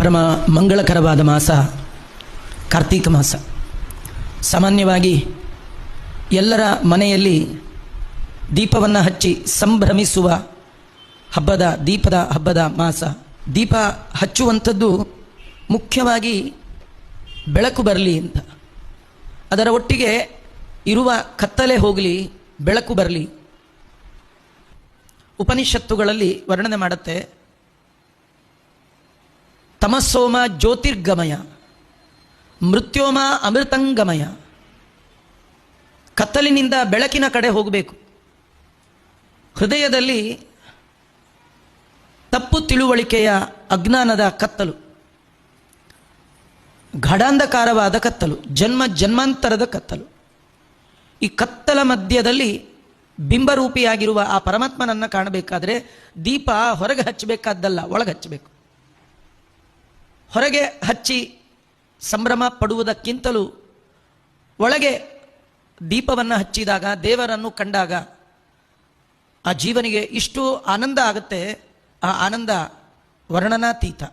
ಪರಮ ಮಂಗಳಕರವಾದ ಮಾಸ ಕಾರ್ತೀಕ ಮಾಸ. ಸಾಮಾನ್ಯವಾಗಿ ಎಲ್ಲರ ಮನೆಯಲ್ಲಿ ದೀಪವನ್ನು ಹಚ್ಚಿ ಸಂಭ್ರಮಿಸುವ ದೀಪದ ಹಬ್ಬದ ಮಾಸ. ದೀಪ ಹಚ್ಚುವಂಥದ್ದು ಮುಖ್ಯವಾಗಿ ಬೆಳಕು ಬರಲಿ ಅಂತ, ಅದರ ಒಟ್ಟಿಗೆ ಇರುವ ಕತ್ತಲೆ ಹೋಗಲಿ, ಬೆಳಕು ಬರಲಿ. ಉಪನಿಷತ್ತುಗಳಲ್ಲಿ ವರ್ಣನೆ ಮಾಡುತ್ತೆ, ತಮಸ್ಸೋಮ ಜ್ಯೋತಿರ್ಗಮಯ, ಮೃತ್ಯೋಮ ಅಮೃತಂಗಮಯ. ಕತ್ತಲಿನಿಂದ ಬೆಳಕಿನ ಕಡೆ ಹೋಗಬೇಕು. ಹೃದಯದಲ್ಲಿ ತಪ್ಪು ತಿಳುವಳಿಕೆಯ ಅಜ್ಞಾನದ ಕತ್ತಲು, ಗಾಢಾಂಧಕಾರವಾದ ಕತ್ತಲು, ಜನ್ಮಾಂತರದ ಕತ್ತಲು. ಈ ಕತ್ತಲ ಮಧ್ಯದಲ್ಲಿ ಬಿಂಬರೂಪಿಯಾಗಿರುವ ಆ ಪರಮಾತ್ಮನನ್ನು ಕಾಣಬೇಕಾದ್ರೆ ದೀಪ ಹೊರಗೆ ಹಚ್ಚಬೇಕಾದ್ದಲ್ಲ, ಒಳಗೆ ಹಚ್ಚಬೇಕು. ಹೊರಗೆ ಹಚ್ಚಿ ಸಂಭ್ರಮ ಪಡುವುದಕ್ಕಿಂತಲೂ ಒಳಗೆ ದೀಪವನ್ನು ಹಚ್ಚಿದಾಗ, ದೇವರನ್ನು ಕಂಡಾಗ ಆ ಜೀವನಿಗೆ ಇಷ್ಟು ಆನಂದ ಆಗುತ್ತೆ. ಆ ಆನಂದ ವರ್ಣನಾತೀತ.